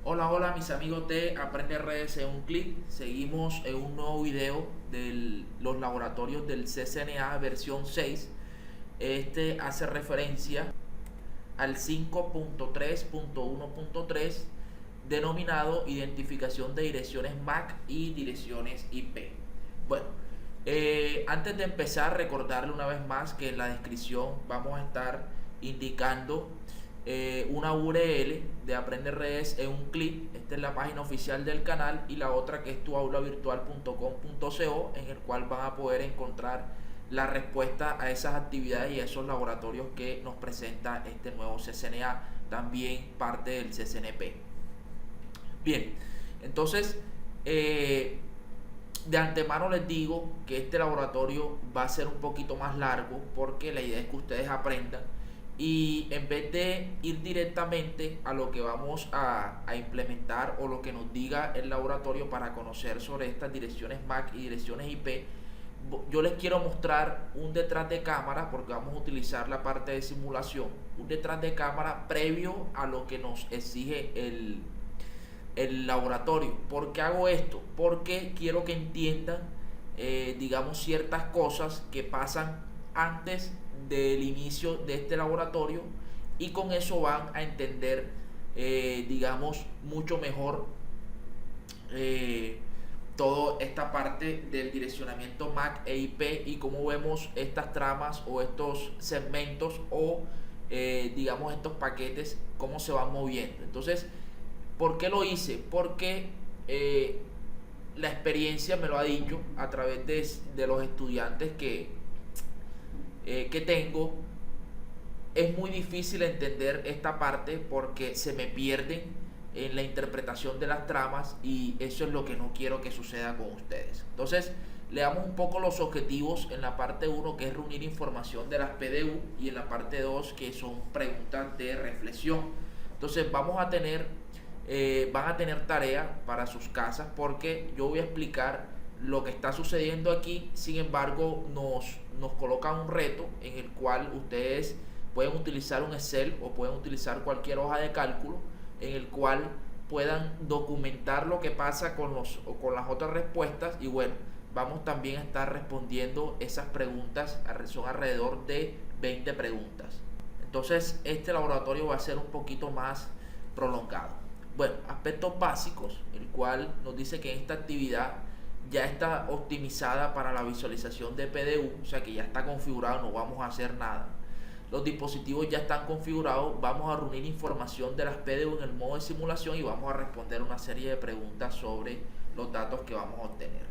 Hola, hola mis amigos de Aprende Redes en un clic. Seguimos en un nuevo video de los laboratorios del CCNA versión 6. Este hace referencia al 5.3.1.3 denominado identificación de direcciones MAC y direcciones IP. Bueno, antes de empezar, recordarle una vez más que en la descripción vamos a estar indicando una URL de Aprende Redes en un clic. Esta es la página oficial del canal, y la otra que es tuaulavirtual.com.co, en el cual van a poder encontrar la respuesta a esas actividades y a esos laboratorios que nos presenta este nuevo CCNA, también parte del CCNP. Bien, entonces de antemano les digo que este laboratorio va a ser un poquito más largo, porque la idea es que ustedes aprendan, y en vez de ir directamente a lo que vamos a implementar o lo que nos diga el laboratorio para conocer sobre estas direcciones MAC y direcciones IP, yo les quiero mostrar un detrás de cámara, porque vamos a utilizar la parte de simulación, un detrás de cámara previo a lo que nos exige el laboratorio. ¿Por qué hago esto? Porque quiero que entiendan, digamos, ciertas cosas que pasan antes del inicio de este laboratorio, y con eso van a entender, digamos, mucho mejor toda esta parte del direccionamiento MAC e IP, y cómo vemos estas tramas o estos segmentos o digamos estos paquetes, cómo se van moviendo. Entonces, ¿por qué lo hice? Porque la experiencia me lo ha dicho a través de los estudiantes que tengo. Es muy difícil entender esta parte porque se me pierden en la interpretación de las tramas, y eso es lo que no quiero que suceda con ustedes. Entonces, le damos un poco los objetivos en la parte 1, que es reunir información de las PDU, y en la parte 2, que son preguntas de reflexión. Entonces van a tener tarea para sus casas, porque yo voy a explicar lo que está sucediendo aquí. Sin embargo, nos colocan un reto en el cual ustedes pueden utilizar un Excel o pueden utilizar cualquier hoja de cálculo, en el cual puedan documentar lo que pasa con las otras respuestas. Y bueno, vamos también a estar respondiendo esas preguntas. Son alrededor de 20 preguntas. Entonces este laboratorio va a ser un poquito más prolongado. Bueno, aspectos básicos, el cual nos dice que esta actividad ya está optimizada para la visualización de PDU, o sea que ya está configurado, no vamos a hacer nada. Los dispositivos ya están configurados, vamos a reunir información de las PDU en el modo de simulación, y vamos a responder una serie de preguntas sobre los datos que vamos a obtener.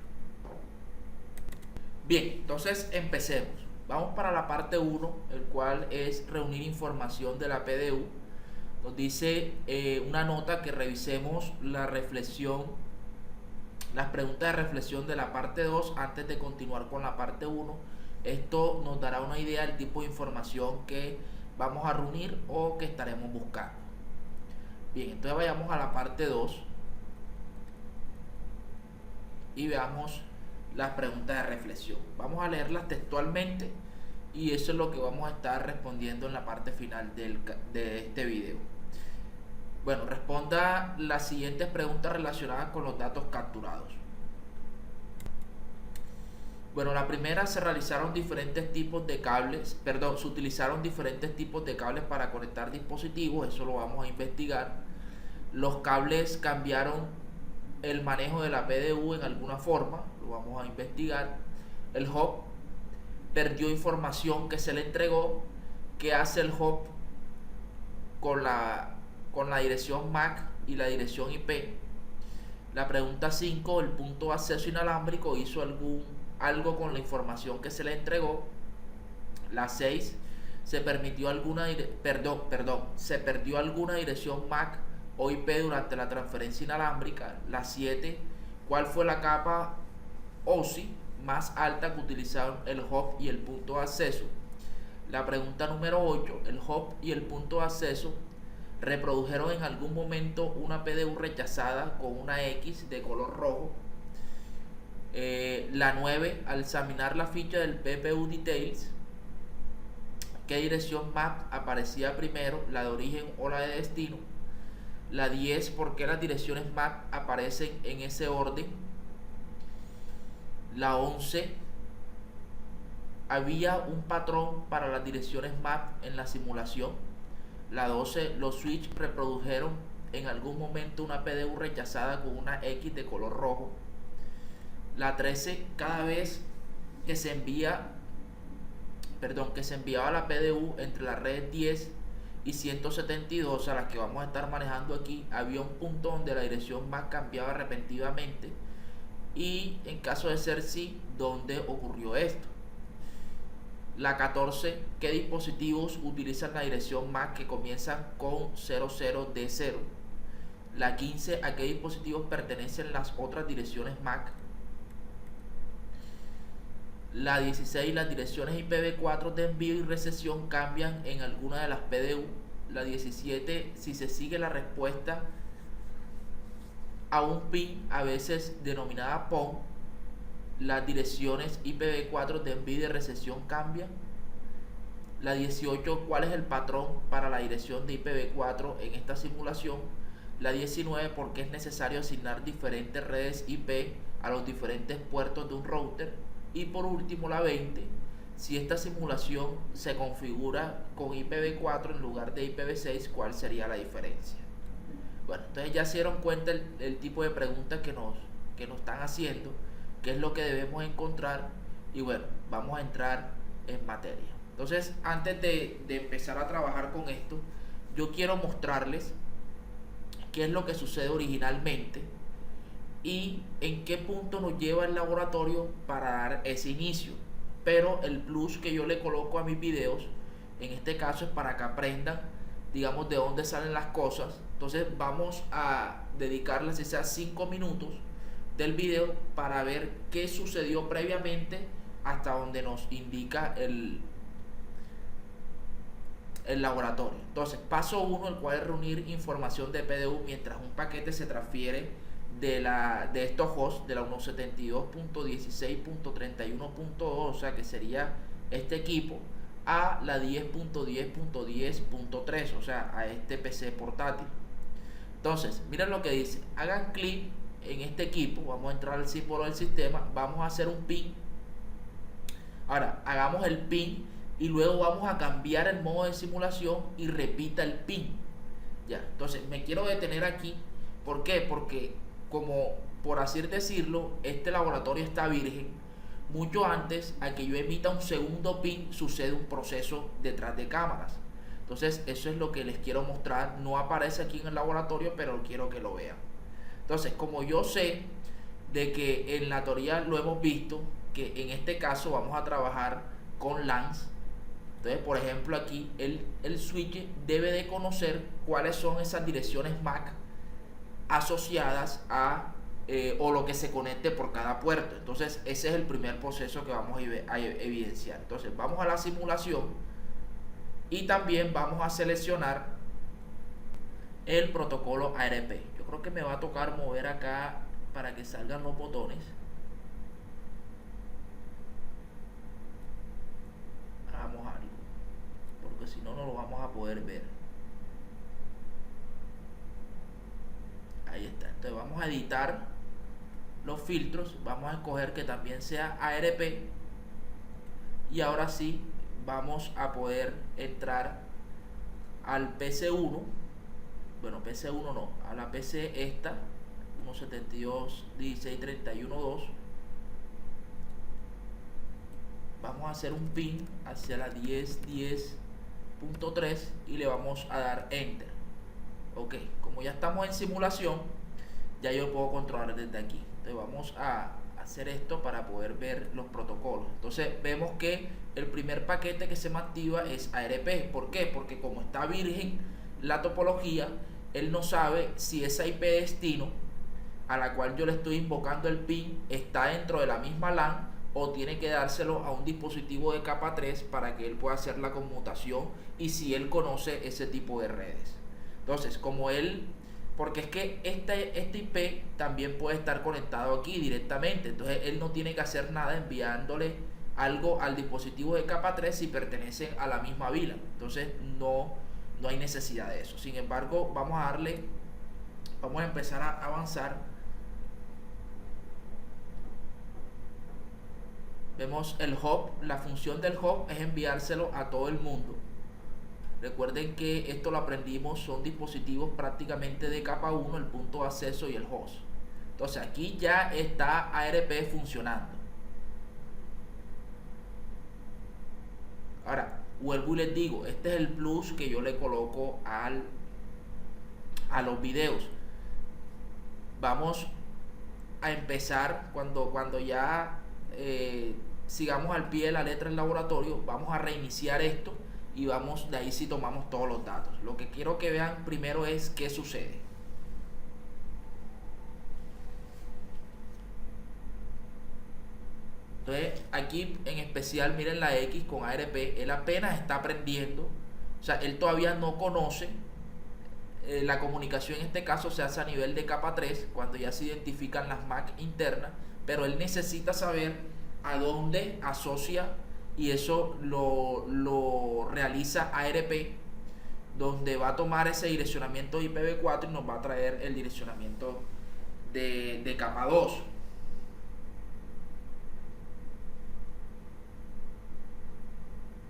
Bien, entonces empecemos. Vamos para la parte 1, el cual es reunir información de la PDU. Nos dice una nota que revisemos la reflexión, las preguntas de reflexión de la parte 2 antes de continuar con la parte 1. Esto nos dará una idea del tipo de información que vamos a reunir o que estaremos buscando. Bien, entonces vayamos a la parte 2 y veamos las preguntas de reflexión. Vamos a leerlas textualmente, y eso es lo que vamos a estar respondiendo en la parte final de este video. Bueno, responda las siguientes preguntas relacionadas con los datos capturados. Bueno, la primera: se utilizaron diferentes tipos de cables para conectar dispositivos. Eso lo vamos a investigar. Los cables cambiaron el manejo de la PDU en alguna forma, lo vamos a investigar. El hub perdió información que se le entregó. ¿Qué hace el hub con la dirección MAC y la dirección IP? La pregunta 5: el punto de acceso inalámbrico hizo algo con la información que se le entregó. La 6: se perdió alguna dirección MAC o IP durante la transferencia inalámbrica. La 7: ¿cuál fue la capa OSI más alta que utilizaron el hub y el punto de acceso? La pregunta número 8: el hub y el punto de acceso reprodujeron en algún momento una PDU rechazada con una X de color rojo. La 9: al examinar la ficha del PPU Details, ¿qué dirección MAC aparecía primero, la de origen o la de destino? La 10, ¿por qué las direcciones MAC aparecen en ese orden? La 11, había un patrón para las direcciones MAC en la simulación. La 12, los switch reprodujeron en algún momento una PDU rechazada con una X de color rojo. La 13, cada vez que se enviaba la PDU entre las redes 10 y 172, a las que vamos a estar manejando aquí, había un punto donde la dirección MAC cambiaba repentinamente, y en caso de ser sí, ¿dónde ocurrió esto? La 14, ¿qué dispositivos utilizan la dirección MAC que comienza con 00D0? La 15, ¿a qué dispositivos pertenecen las otras direcciones MAC? La 16, las direcciones IPv4 de envío y recepción cambian en alguna de las PDU. La 17, si se sigue la respuesta a un PIN, a veces denominada PON, las direcciones IPv4 de envío y de recepción cambian. La 18, ¿cuál es el patrón para la dirección de IPv4 en esta simulación? La 19, ¿por qué es necesario asignar diferentes redes IP a los diferentes puertos de un router? Y por último, la 20, si esta simulación se configura con IPv4 en lugar de IPv6, ¿cuál sería la diferencia? Bueno, entonces ya se dieron cuenta el tipo de preguntas que nos están haciendo, qué es lo que debemos encontrar, y bueno, vamos a entrar en materia. Entonces, antes de empezar a trabajar con esto, yo quiero mostrarles qué es lo que sucede originalmente y en qué punto nos lleva el laboratorio para dar ese inicio. Pero el plus que yo le coloco a mis videos, en este caso, es para que aprendan, digamos, de dónde salen las cosas. Entonces vamos a dedicarles esas 5 minutos del video para ver qué sucedió previamente hasta donde nos indica el laboratorio. Entonces, paso 1, el cual es reunir información de PDU mientras un paquete se transfiere de estos hosts, de la 172.16.31.2, o sea que sería este equipo, a la 10.10.10.3, o sea, a este PC portátil. Entonces, miren lo que dice: hagan clic en este equipo, vamos a entrar al símbolo del sistema, vamos a hacer un pin. Ahora, hagamos el pin y luego vamos a cambiar el modo de simulación y repita el pin. Ya, entonces me quiero detener aquí. ¿Por qué? Porque, como por así decirlo, este laboratorio está virgen. Mucho antes a que yo emita un segundo pin, sucede un proceso detrás de cámaras. Entonces, eso es lo que les quiero mostrar. No aparece aquí en el laboratorio, pero quiero que lo vean. Entonces, como yo sé de que en la teoría lo hemos visto, que en este caso vamos a trabajar con LANs. Entonces, por ejemplo, aquí el switch debe de conocer cuáles son esas direcciones MAC asociadas a o lo que se conecte por cada puerto. Entonces, ese es el primer proceso que vamos a evidenciar. Entonces, vamos a la simulación y también vamos a seleccionar el protocolo ARP. Yo creo que me va a tocar mover acá para que salgan los botones. Hagamos algo, porque si no, no lo vamos a poder ver. Ahí está. Entonces vamos a editar los filtros, vamos a escoger que también sea ARP, y ahora sí vamos a poder entrar al PC1. Bueno, PC1 no, a la PC esta 172.16.31.2. Vamos a hacer un pin hacia la 10.10.3 y le vamos a dar enter. Ok, como ya estamos en simulación, ya yo puedo controlar desde aquí. Entonces vamos a hacer esto para poder ver los protocolos. Entonces vemos que el primer paquete que se me activa es ARP. ¿Por qué? Porque como está virgen la topología, él no sabe si esa IP destino a la cual yo le estoy invocando el pin está dentro de la misma LAN o tiene que dárselo a un dispositivo de capa 3 para que él pueda hacer la conmutación, y si él conoce ese tipo de redes. Entonces, como él, porque es que este IP también puede estar conectado aquí directamente, entonces él no tiene que hacer nada enviándole algo al dispositivo de capa 3 si pertenecen a la misma vila. Entonces no hay necesidad de eso. Sin embargo, vamos a darle vamos a empezar a avanzar. Vemos el hub. La función del hub es enviárselo a todo el mundo. Recuerden que esto lo aprendimos, son dispositivos prácticamente de capa 1, el punto de acceso y el host. Entonces aquí ya está ARP funcionando. Ahora, vuelvo y les digo, este es el plus que yo le coloco a los videos. Vamos a empezar cuando ya sigamos al pie de la letra el laboratorio, vamos a reiniciar esto y vamos, de ahí sí tomamos todos los datos. Lo que quiero que vean primero es qué sucede. Entonces aquí en especial miren la X con ARP, él apenas está aprendiendo, o sea, él todavía no conoce. La comunicación en este caso se hace a nivel de capa 3, cuando ya se identifican las MAC internas, pero él necesita saber a dónde asocia, y eso lo realiza ARP, donde va a tomar ese direccionamiento IPv4 y nos va a traer el direccionamiento de capa 2.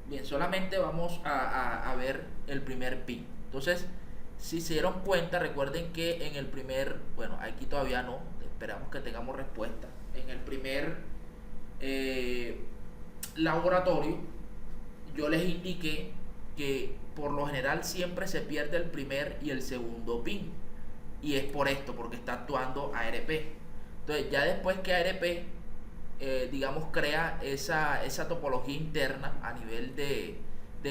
Bien, solamente vamos a ver el primer pin. Entonces, si se dieron cuenta, recuerden que en el primer, bueno, aquí todavía no, esperamos que tengamos respuesta. En el primer laboratorio, yo les indiqué que por lo general siempre se pierde el primer y el segundo pin. Y es por esto, porque está actuando ARP. Entonces, ya después que ARP digamos crea esa topología interna a nivel de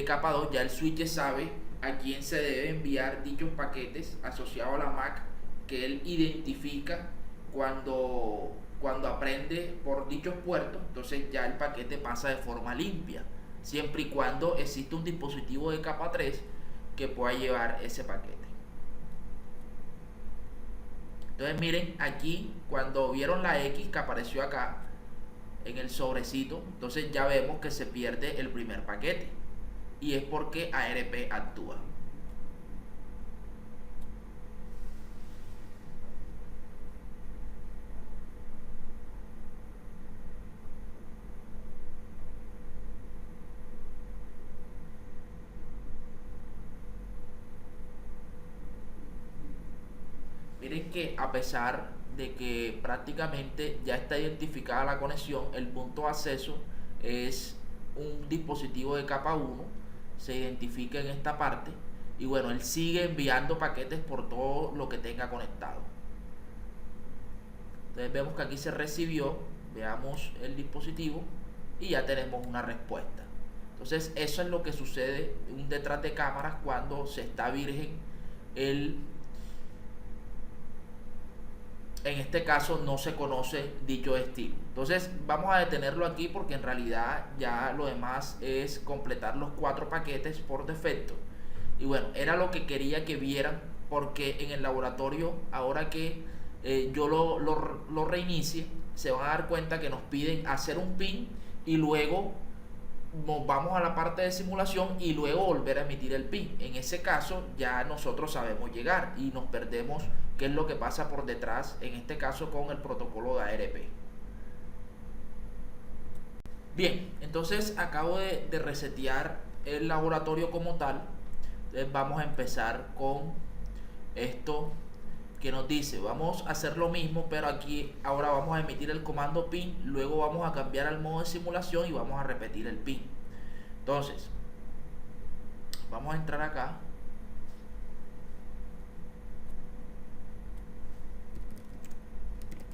capa 2, ya el switch sabe a quién se debe enviar dichos paquetes asociados a la MAC que él identifica cuando aprende por dichos puertos. Entonces ya el paquete pasa de forma limpia, siempre y cuando exista un dispositivo de capa 3 que pueda llevar ese paquete. Entonces miren aquí, cuando vieron la X que apareció acá en el sobrecito, entonces ya vemos que se pierde el primer paquete, y es porque ARP actúa. Miren que a pesar de que prácticamente ya está identificada la conexión, el punto de acceso es un dispositivo de capa 1, se identifica en esta parte, y bueno, él sigue enviando paquetes por todo lo que tenga conectado. Entonces vemos que aquí se recibió, veamos el dispositivo y ya tenemos una respuesta. Entonces eso es lo que sucede un detrás de cámaras cuando se está virgen en este caso no se conoce dicho estilo. Entonces vamos a detenerlo aquí, porque en realidad ya lo demás es completar los 4 paquetes por defecto. Y bueno, era lo que quería que vieran, porque en el laboratorio, ahora que yo lo reinicie, se van a dar cuenta que nos piden hacer un pin y luego nos vamos a la parte de simulación y luego volver a emitir el pin. En ese caso ya nosotros sabemos llegar y nos perdemos qué es lo que pasa por detrás, en este caso con el protocolo de ARP. Bien, entonces acabo de resetear el laboratorio como tal. Entonces vamos a empezar con esto que nos dice, vamos a hacer lo mismo, pero aquí ahora vamos a emitir el comando pin, luego vamos a cambiar al modo de simulación y vamos a repetir el pin. Entonces vamos a entrar acá,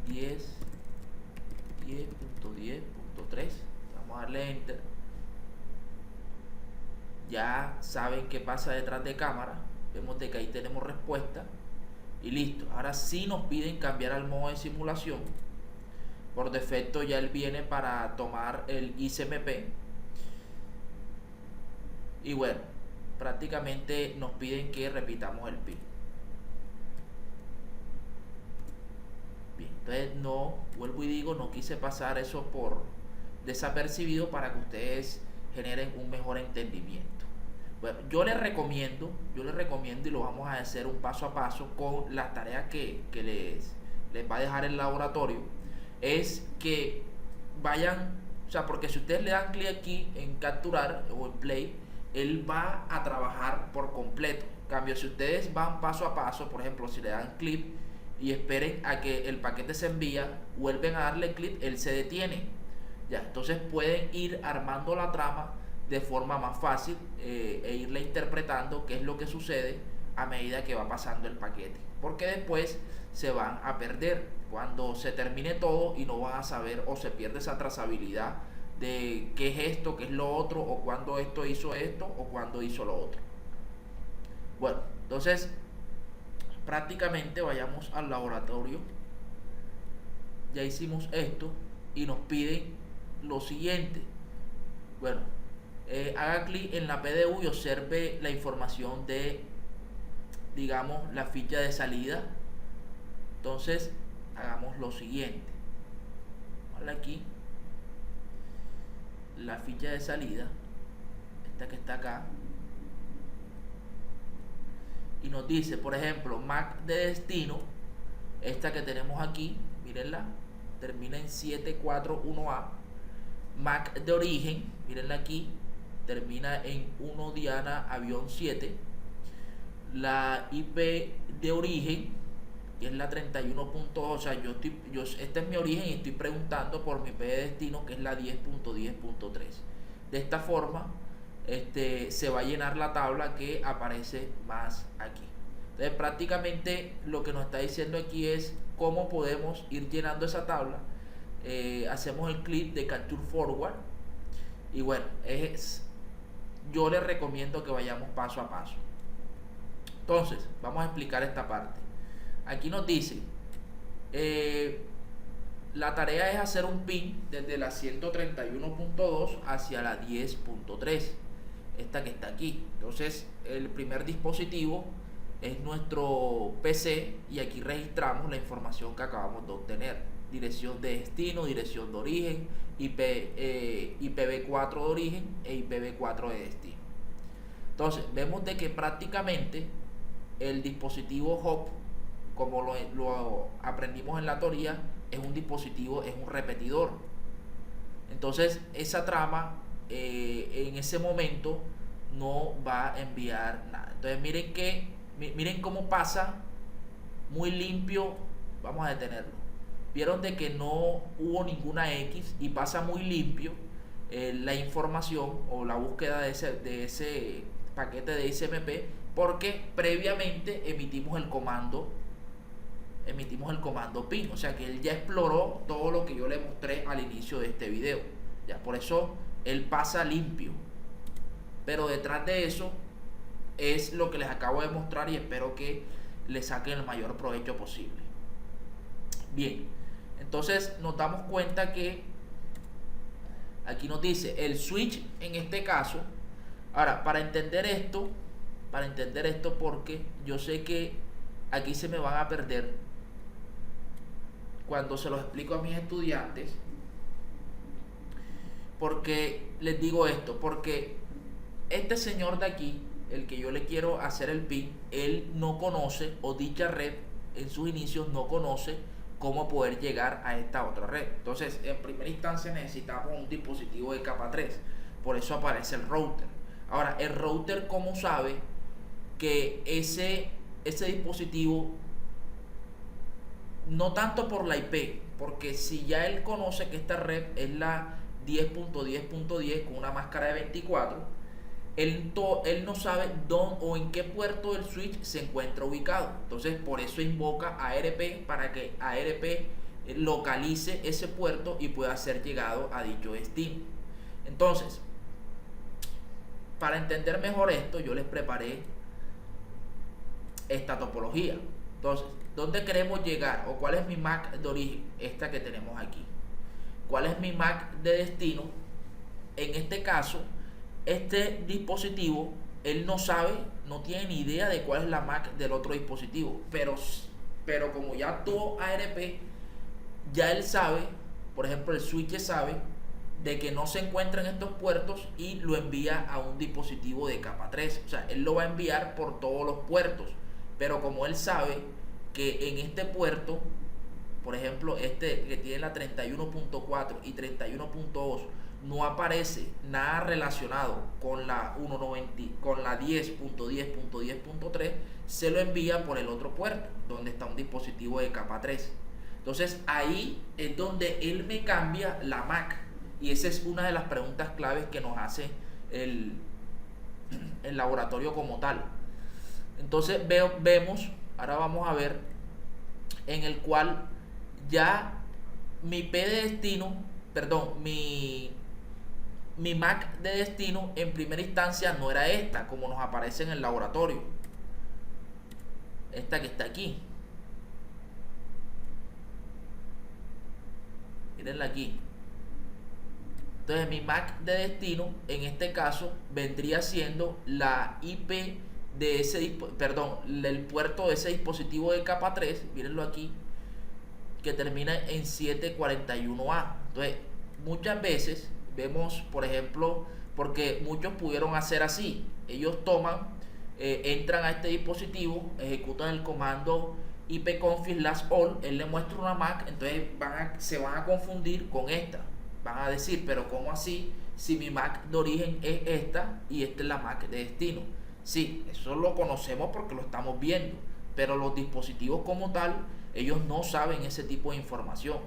.10.10.3, vamos a darle enter. Ya saben qué pasa detrás de cámara, vemos de que ahí tenemos respuesta y listo. Ahora sí nos piden cambiar al modo de simulación. Por defecto ya él viene para tomar el ICMP, y bueno, prácticamente nos piden que repitamos el pin. Bien, entonces no, vuelvo y digo, no quise pasar eso por desapercibido para que ustedes generen un mejor entendimiento. Bueno, yo les recomiendo y lo vamos a hacer un paso a paso con las tareas que les va a dejar el laboratorio, es que vayan, o sea, porque si ustedes le dan clic aquí en capturar o en play, él va a trabajar por completo. En cambio, si ustedes van paso a paso, por ejemplo, si le dan clic y esperen a que el paquete se envía, vuelven a darle clic, él se detiene. Ya, entonces pueden ir armando la trama de forma más fácil e irle interpretando qué es lo que sucede a medida que va pasando el paquete, porque después se van a perder cuando se termine todo y no van a saber, o se pierde esa trazabilidad de qué es esto, qué es lo otro, o cuándo esto hizo esto o cuándo hizo lo otro. Bueno, entonces prácticamente vayamos al laboratorio. Ya hicimos esto y nos piden lo siguiente. Bueno, haga clic en la PDU y observe la información de, digamos, la ficha de salida. Entonces hagamos lo siguiente. Vale, aquí la ficha de salida, esta que está acá, y nos dice, por ejemplo, MAC de destino, esta que tenemos aquí, mírenla, termina en 741A. MAC de origen, mírenla aquí, termina en 1 Diana avión 7. La IP de origen, que es la 31. O sea, este es mi origen y estoy preguntando por mi IP de destino, que es la 10.10.3. De esta forma se va a llenar la tabla que aparece más aquí. Entonces prácticamente lo que nos está diciendo aquí es cómo podemos ir llenando esa tabla. Hacemos el clic de Capture Forward y bueno, yo les recomiendo que vayamos paso a paso. Entonces vamos a explicar esta parte. Aquí nos dice la tarea es hacer un pin desde la 131.2 hacia la 10.3, esta que está aquí. Entonces el primer dispositivo es nuestro PC y aquí registramos la información que acabamos de obtener: dirección de destino, dirección de origen, IPv4 de origen e IPv4 de destino. Entonces vemos de que prácticamente el dispositivo hub, como lo aprendimos en la teoría, es un dispositivo, es un repetidor. Entonces esa trama en ese momento no va a enviar nada. Entonces miren cómo pasa muy limpio. Vamos a detenerlo. Vieron de que no hubo ninguna X y pasa muy limpio la información o la búsqueda de ese paquete de XMP, porque previamente emitimos el comando pin. O sea que él ya exploró todo lo que yo le mostré al inicio de este video. Ya, por eso él pasa limpio. Pero detrás de eso es lo que les acabo de mostrar y espero que le saquen el mayor provecho posible. Bien, entonces nos damos cuenta que aquí nos dice el switch en este caso. Ahora, para entender esto, porque yo sé que aquí se me van a perder cuando se los explico a mis estudiantes, porque les digo esto, porque este señor de aquí, el que yo le quiero hacer el pin, él no conoce, o dicha red en sus inicios no conoce cómo poder llegar a esta otra red. Entonces en primera instancia necesitamos un dispositivo de capa 3, por eso aparece el router. Ahora, el router, ¿cómo sabe que ese dispositivo? No tanto por la IP, porque si ya él conoce que esta red es la 10.10.10 con una máscara de 24, él no sabe dónde o en qué puerto del switch se encuentra ubicado. Entonces por eso invoca ARP, para que ARP localice ese puerto y pueda ser llegado a dicho destino. Entonces, para entender mejor esto, yo les preparé esta topología. Entonces, ¿dónde queremos llegar? ¿O cuál es mi MAC de origen? Esta que tenemos aquí. ¿Cuál es mi MAC de destino? En este caso, este dispositivo, él no sabe, no tiene ni idea de cuál es la MAC del otro dispositivo. Pero como ya actuó ARP, ya él sabe, por ejemplo, el switch sabe de que no se encuentra en estos puertos y lo envía a un dispositivo de capa 3. O sea, él lo va a enviar por todos los puertos, pero como él sabe que en este puerto, por ejemplo, este que tiene la 31.4 y 31.2, no aparece nada relacionado con la 190, con la 10.10.10.3, se lo envía por el otro puerto, donde está un dispositivo de capa 3. Entonces ahí es donde él me cambia la MAC. Y esa es una de las preguntas claves que nos hace el laboratorio como tal. Entonces vemos, ahora vamos a ver, en el cual ya mi IP de destino, perdón, mi MAC de destino en primera instancia no era esta, como nos aparece en el laboratorio. Esta que está aquí. Mírenla aquí. Entonces mi MAC de destino en este caso vendría siendo la IP de ese, perdón, el puerto de ese dispositivo de capa 3, mírenlo aquí, que termina en 741A. Entonces muchas veces vemos, por ejemplo, porque muchos pudieron hacer así, ellos toman, entran a este dispositivo, ejecutan el comando ipconfig/all, él le muestra una MAC, entonces se van a confundir con esta. Van a decir, pero ¿cómo así? Si mi MAC de origen es esta y esta es la MAC de destino. Sí, eso lo conocemos porque lo estamos viendo, pero los dispositivos como tal, ellos no saben ese tipo de información.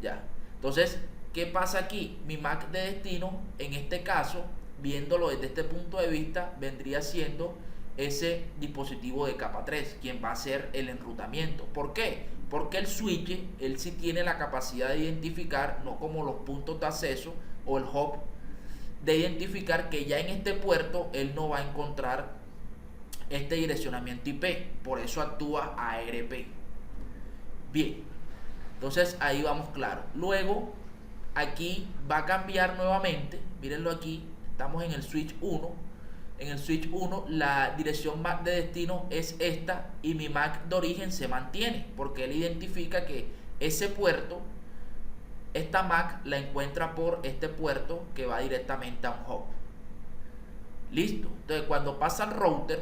Ya. Entonces, ¿qué pasa aquí? Mi MAC de destino, en este caso, viéndolo desde este punto de vista, vendría siendo ese dispositivo de capa 3, quien va a hacer el enrutamiento. ¿Por qué? Porque el switch, él sí tiene la capacidad de identificar, no como los puntos de acceso o el hub, de identificar que ya en este puerto él no va a encontrar este direccionamiento IP, por eso actúa ARP. Bien, entonces ahí vamos claro. Luego aquí va a cambiar nuevamente, mírenlo aquí, estamos en el switch 1. En el switch 1 la dirección MAC de destino es esta y mi MAC de origen se mantiene porque él identifica que ese puerto, esta MAC la encuentra por este puerto que va directamente a un hub. Listo. Entonces cuando pasa al router,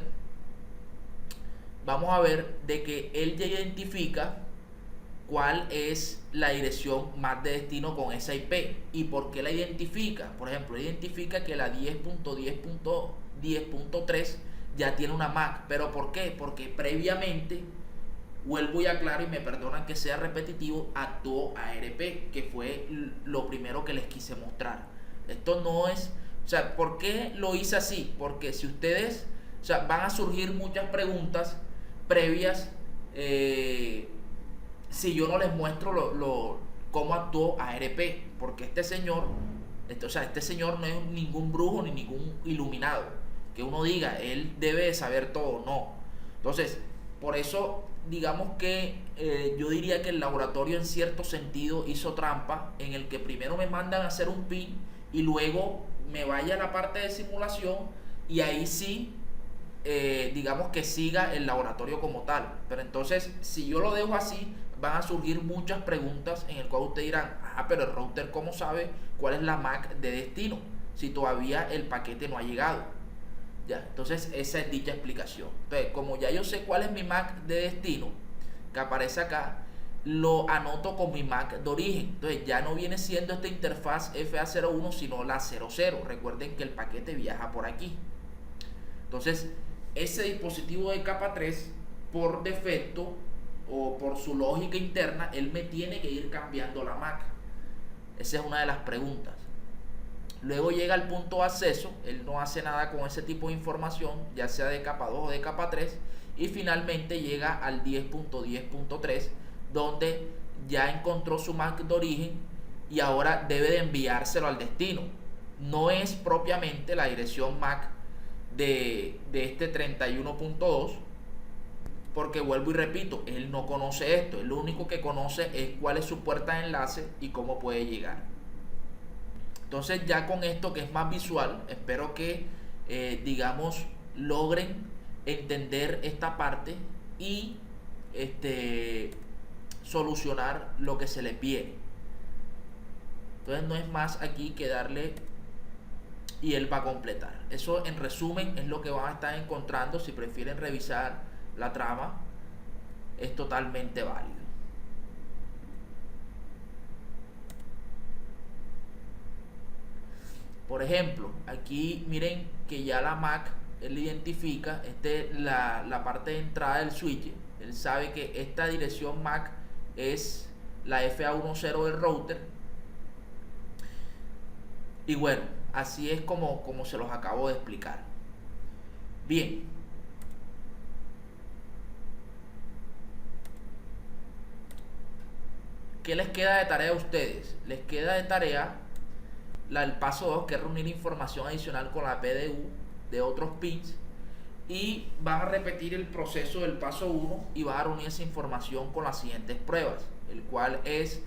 vamos a ver de que él ya identifica cuál es la dirección MAC de destino con esa IP y por qué la identifica. Por ejemplo, identifica que la 10.10.10.3 ya tiene una MAC, pero ¿por qué? Porque previamente, vuelvo y aclaro y me perdonan que sea repetitivo, actuó ARP, que fue lo primero que les quise mostrar. Esto no es, o sea, ¿por qué lo hice así? Porque si ustedes, o sea, van a surgir muchas preguntas previas, si yo no les muestro cómo actuó ARP, porque este señor no es ningún brujo ni ningún iluminado, que uno diga, él debe de saber todo, no. Entonces, por eso, digamos que yo diría que el laboratorio en cierto sentido hizo trampa, en el que primero me mandan a hacer un PIN y luego me vaya a la parte de simulación y ahí sí, digamos que siga el laboratorio como tal. Pero entonces, si yo lo dejo así, van a surgir muchas preguntas en el cual ustedes dirán, pero el router ¿cómo sabe cuál es la MAC de destino si todavía el paquete no ha llegado? Ya, entonces esa es dicha explicación. Entonces, como ya yo sé cuál es mi MAC de destino, que aparece acá, lo anoto con mi MAC de origen. Entonces ya no viene siendo esta interfaz FA01, sino la 00. Recuerden que el paquete viaja por aquí. Entonces, ese dispositivo de capa 3, por defecto o por su lógica interna, él me tiene que ir cambiando la MAC. Esa es una de las preguntas. Luego llega al punto de acceso, él no hace nada con ese tipo de información, ya sea de capa 2 o de capa 3, y finalmente llega al 10.10.3, donde ya encontró su MAC de origen y ahora debe de enviárselo al destino. No es propiamente la dirección MAC de este 31.2, porque vuelvo y repito, él no conoce esto, él lo único que conoce es cuál es su puerta de enlace y cómo puede llegar. Entonces ya con esto que es más visual, espero que digamos logren entender esta parte y solucionar lo que se les viene. Entonces no es más aquí que darle y él va a completar. Eso en resumen es lo que van a estar encontrando. Si prefieren revisar la trama, es totalmente válido. Por ejemplo, aquí miren que ya la Mac, él identifica la parte de entrada del switch. Él sabe que esta dirección MAC es la FA10 del router. Y bueno, así es como se los acabo de explicar. Bien. ¿Qué les queda de tarea a ustedes? Les queda de tarea el paso 2, que es reunir información adicional con la PDU de otros pins, y van a repetir el proceso del paso 1 y van a reunir esa información con las siguientes pruebas, el cual es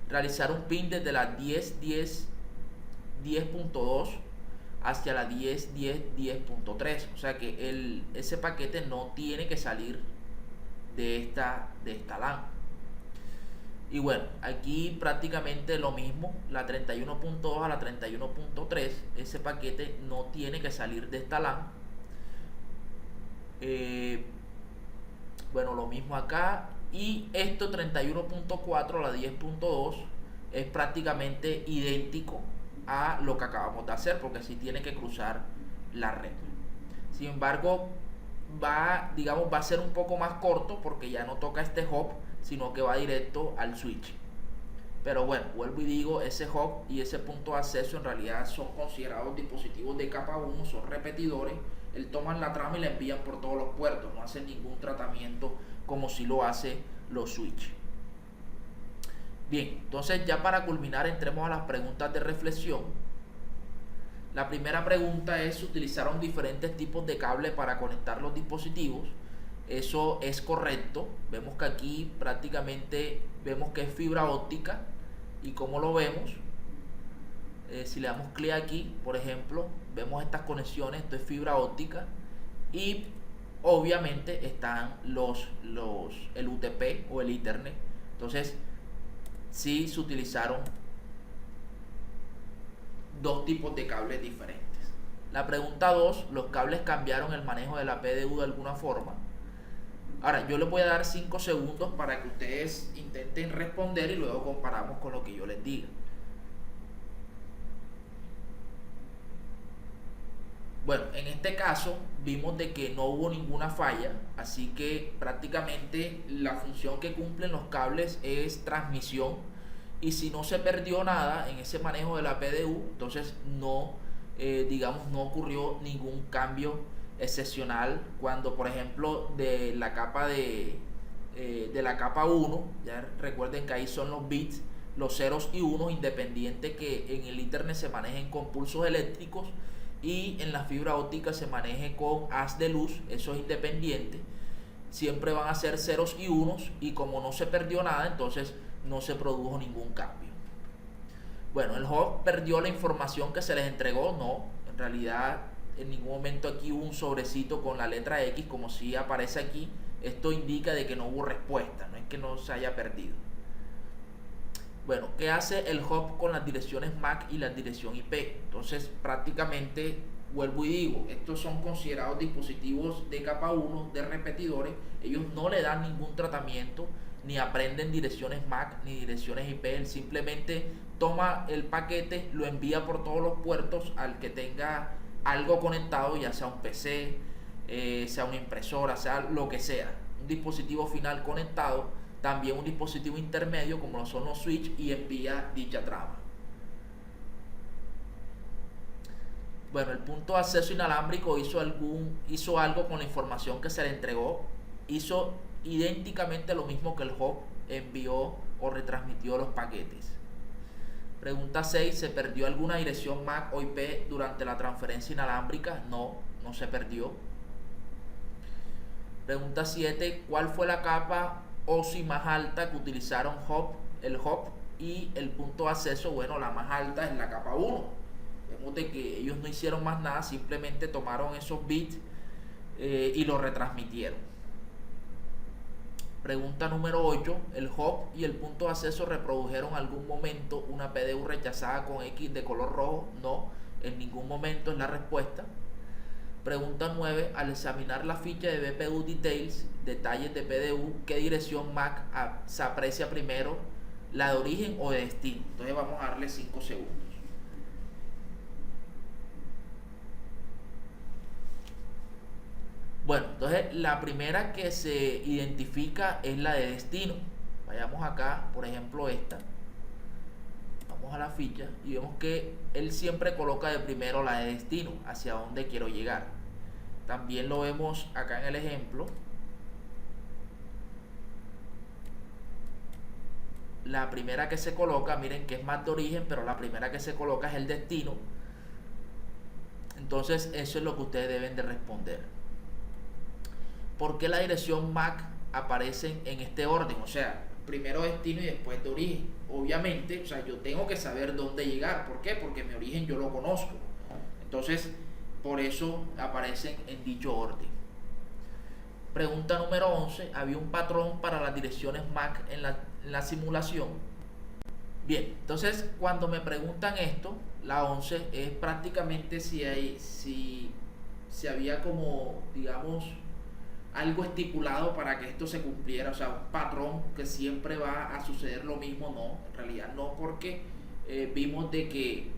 realizar un pin desde la 10.2 hacia la 10.10.10.3, o sea que ese paquete no tiene que salir de esta LAN. Y bueno, aquí prácticamente lo mismo, la 31.2 a la 31.3, ese paquete no tiene que salir de esta LAN. Bueno, lo mismo acá. Y esto 31.4 a la 10.2 es prácticamente idéntico a lo que acabamos de hacer, porque sí tiene que cruzar la red. Sin embargo, va a ser un poco más corto porque ya no toca este hop, sino que va directo al switch. Pero bueno, vuelvo y digo, ese hop y ese punto de acceso en realidad son considerados dispositivos de capa 1, son repetidores. Él toman la trama y la envían por todos los puertos, no hacen ningún tratamiento como si lo hace los switch. Bien, entonces ya para culminar entremos a las preguntas de reflexión. La primera pregunta es: ¿utilizaron diferentes tipos de cable para conectar los dispositivos? Eso es correcto. Vemos que aquí prácticamente vemos que es fibra óptica. ¿Y cómo lo vemos? Si le damos clic aquí, por ejemplo, vemos estas conexiones. Esto es fibra óptica. Y obviamente están el UTP o el Ethernet. Entonces sí se utilizaron dos tipos de cables diferentes. La pregunta 2: ¿los cables cambiaron el manejo de la PDU de alguna forma? Ahora, yo les voy a dar 5 segundos para que ustedes intenten responder y luego comparamos con lo que yo les diga. Bueno, en este caso vimos de que no hubo ninguna falla, así que prácticamente la función que cumplen los cables es transmisión, y si no se perdió nada en ese manejo de la PDU, entonces no ocurrió ningún cambio excepcional cuando, por ejemplo, de la capa la capa 1, ya recuerden que ahí son los bits, los ceros y unos, independiente que en el Ethernet se manejen con pulsos eléctricos y en la fibra óptica se maneje con haz de luz, eso es independiente, siempre van a ser ceros y unos, y como no se perdió nada, entonces no se produjo ningún cambio. Bueno, el hub perdió la información que se les entregó. No, en realidad en ningún momento aquí hubo un sobrecito con la letra X como si aparece aquí. Esto indica de que no hubo respuesta, no es que no se haya perdido. Bueno, ¿qué hace el hub con las direcciones MAC y la dirección IP? Entonces prácticamente, vuelvo y digo, estos son considerados dispositivos de capa 1, de repetidores. Ellos no le dan ningún tratamiento, ni aprenden direcciones MAC ni direcciones IP. Él simplemente toma el paquete, lo envía por todos los puertos al que tenga algo conectado, ya sea un PC, sea una impresora, sea lo que sea, un dispositivo final conectado, también un dispositivo intermedio como lo son los switch, y envía dicha trama. Bueno, el punto de acceso inalámbrico hizo algo con la información que se le entregó. Hizo idénticamente lo mismo que el hub, envió o retransmitió los paquetes. Pregunta 6: ¿se perdió alguna dirección MAC o IP durante la transferencia inalámbrica? No, no se perdió. Pregunta 7: ¿cuál fue la capa OSI más alta que utilizaron el hub y el punto de acceso? Bueno, la más alta es la capa 1. Vemos de que ellos no hicieron más nada, simplemente tomaron esos bits y los retransmitieron. Pregunta número 8. El hop y el punto de acceso reprodujeron algún momento una PDU rechazada con X de color rojo. No, en ningún momento es la respuesta. Pregunta 9. Al examinar la ficha de BPU Details, detalles de PDU, ¿qué dirección MAC se aprecia primero? ¿La de origen o de destino? Entonces vamos a darle 5 segundos. Bueno, entonces la primera que se identifica es la de destino. Vayamos acá, por ejemplo esta. Vamos a la ficha y vemos que él siempre coloca de primero la de destino, hacia dónde quiero llegar. También lo vemos acá en el ejemplo. La primera que se coloca, miren que es MAC de origen, pero la primera que se coloca es el destino. Entonces eso es lo que ustedes deben de responder. ¿Por qué la dirección MAC aparece en este orden? O sea, primero destino y después de origen. Obviamente, o sea, yo tengo que saber dónde llegar. ¿Por qué? Porque mi origen yo lo conozco. Entonces, por eso aparecen en dicho orden. Pregunta número 11. ¿Había un patrón para las direcciones MAC en la simulación? Bien, entonces cuando me preguntan esto, la 11 es prácticamente si había como, digamos, algo estipulado para que esto se cumpliera, o sea, un patrón que siempre va a suceder lo mismo. No, en realidad no, porque vimos de que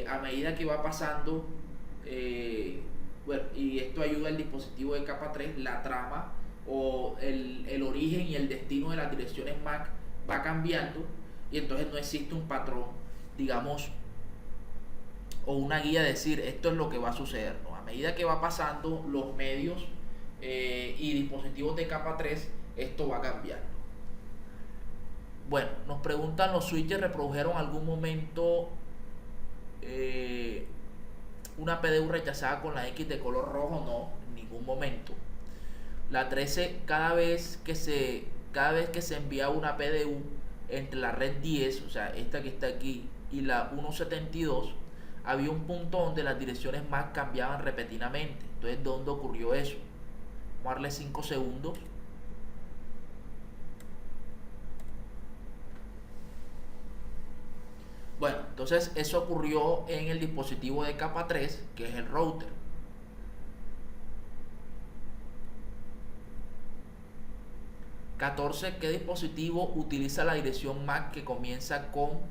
a medida que va pasando, bueno, y esto ayuda al dispositivo de capa 3, la trama o el origen y el destino de las direcciones MAC va cambiando, y entonces no existe un patrón, digamos, o una guía de decir esto es lo que va a suceder, ¿no? A medida que va pasando los medios y dispositivos de capa 3, esto va cambiando. Bueno, nos preguntan, ¿los switches reprodujeron algún momento una PDU rechazada con la X de color rojo? No, en ningún momento. La 13, cada vez que se envía una PDU entre la red 10, o sea, esta que está aquí, y la 172, había un punto donde las direcciones MAC cambiaban repetidamente. Entonces, ¿dónde ocurrió eso? Vamos a darle 5 segundos. Bueno, entonces eso ocurrió en el dispositivo de capa 3, que es el router. ¿14? ¿Qué dispositivo utiliza la dirección MAC que comienza con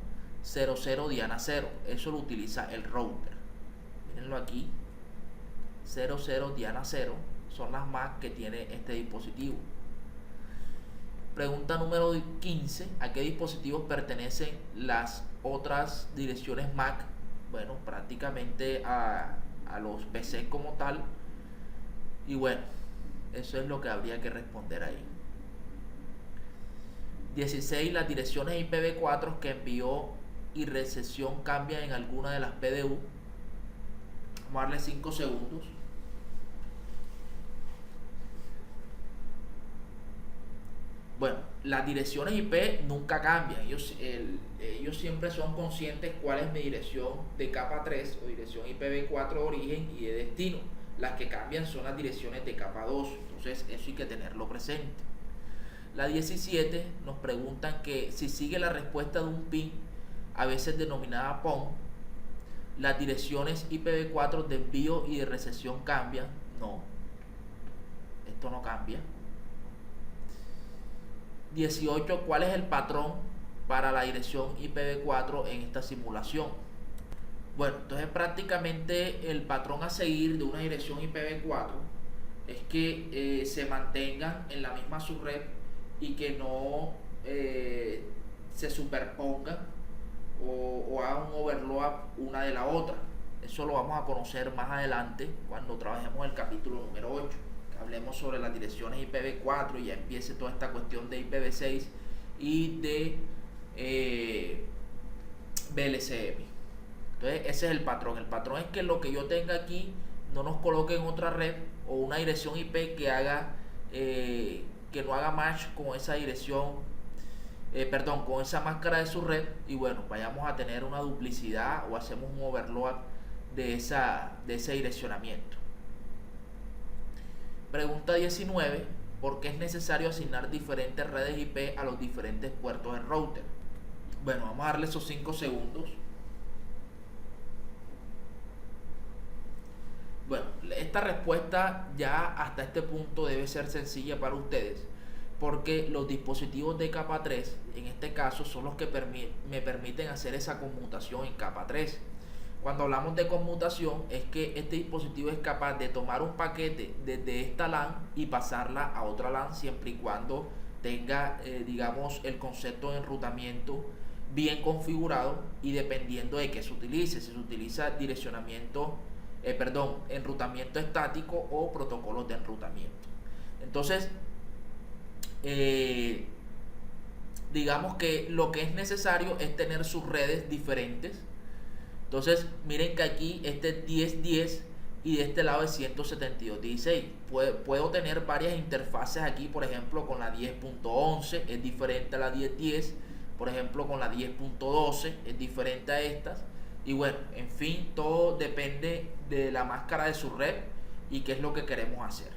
00 Diana 0? Eso lo utiliza el router. Mírenlo aquí. 00 Diana 0 son las MAC que tiene este dispositivo. Pregunta número 15. ¿A qué dispositivos pertenecen las otras direcciones MAC? Bueno, prácticamente a los PC como tal. Y bueno, eso es lo que habría que responder ahí. 16. Las direcciones IPv4 que envió y recepción cambian en alguna de las PDU. Vamos a darle 5 segundos. Bueno, las direcciones IP nunca cambian. Ellos siempre son conscientes cuál es mi dirección de capa 3 o dirección IPv4 de origen y de destino. Las que cambian son las direcciones de capa 2. Entonces eso hay que tenerlo presente. La 17 nos preguntan que si sigue la respuesta de un PIN, a veces denominada PON, las direcciones IPv4 de envío y de recepción cambian. No, esto no cambia. 18. ¿Cuál es el patrón para la dirección IPv4 en esta simulación? Bueno, entonces prácticamente el patrón a seguir de una dirección IPv4 es que se mantengan en la misma subred y que no se superpongan o hagan un overload una de la otra. Eso lo vamos a conocer más adelante cuando trabajemos el capítulo número 8. Hablemos sobre las direcciones IPv4 y ya empiece toda esta cuestión de IPv6 y de VLCM. Entonces ese es el patrón. El patrón es que lo que yo tenga aquí no nos coloque en otra red o una dirección IP que haga que no haga match con esa dirección, con esa máscara de su red, y bueno, vayamos a tener una duplicidad o hacemos un overload de ese direccionamiento. Pregunta 19. porque es necesario asignar diferentes redes IP a los diferentes puertos del router. Bueno, vamos a darle esos 5 segundos. Bueno, esta respuesta ya hasta este punto debe ser sencilla para ustedes, porque los dispositivos de capa 3, en este caso, son los que me permiten hacer esa conmutación en capa 3. Cuando hablamos de conmutación, es que este dispositivo es capaz de tomar un paquete desde esta LAN y pasarla a otra LAN, siempre y cuando tenga, digamos, el concepto de enrutamiento bien configurado y dependiendo de qué se utilice. Si se utiliza direccionamiento, enrutamiento estático o protocolos de enrutamiento. Entonces, digamos que lo que es necesario es tener sus redes diferentes. Entonces, miren que aquí este es 10.10 y de este lado es 172.16. Puedo tener varias interfaces aquí, por ejemplo, con la 10.11 es diferente a la 10.10, por ejemplo, con la 10.12 es diferente a estas. Y bueno, en fin, todo depende de la máscara de su red y qué es lo que queremos hacer.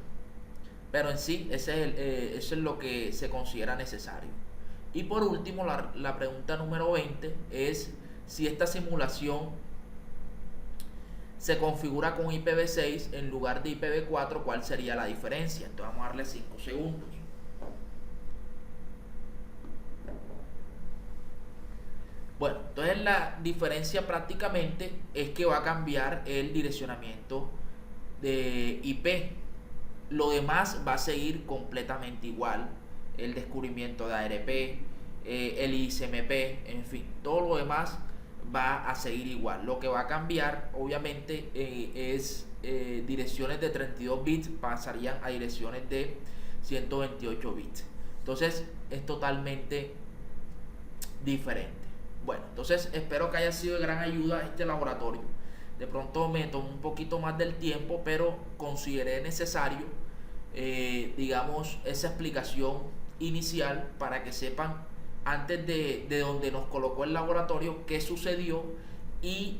Pero en sí, eso es lo que se considera necesario. Y por último, la pregunta número 20 es si esta simulación se configura con IPv6 en lugar de IPv4, ¿cuál sería la diferencia? Entonces vamos a darle 5 segundos. Bueno, entonces la diferencia prácticamente es que va a cambiar el direccionamiento de IP. Lo demás va a seguir completamente igual. El descubrimiento de ARP, el ICMP, en fin, todo lo demás va a seguir igual. Lo que va a cambiar, obviamente, es direcciones de 32 bits pasarían a direcciones de 128 bits. Entonces, es totalmente diferente. Bueno, entonces espero que haya sido de gran ayuda este laboratorio. De pronto me tomó un poquito más del tiempo, pero consideré necesario, digamos, esa explicación inicial para que sepan antes de donde nos colocó el laboratorio qué sucedió y,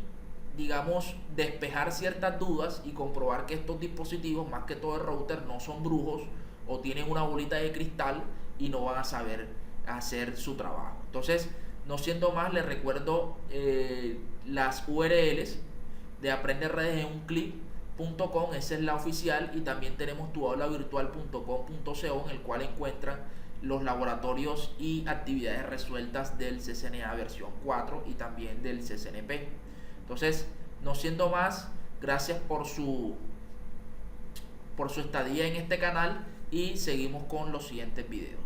digamos, despejar ciertas dudas y comprobar que estos dispositivos, más que todo el router, no son brujos o tienen una bolita de cristal y no van a saber hacer su trabajo. Entonces, no siendo más, les recuerdo las URLs de aprenderedes.com, esa es la oficial, y también tenemos tuaulavirtual.com.co, en el cual encuentran los laboratorios y actividades resueltas del CCNA versión 4 y también del CCNP. Entonces, no siendo más, gracias por su estadía en este canal y seguimos con los siguientes videos.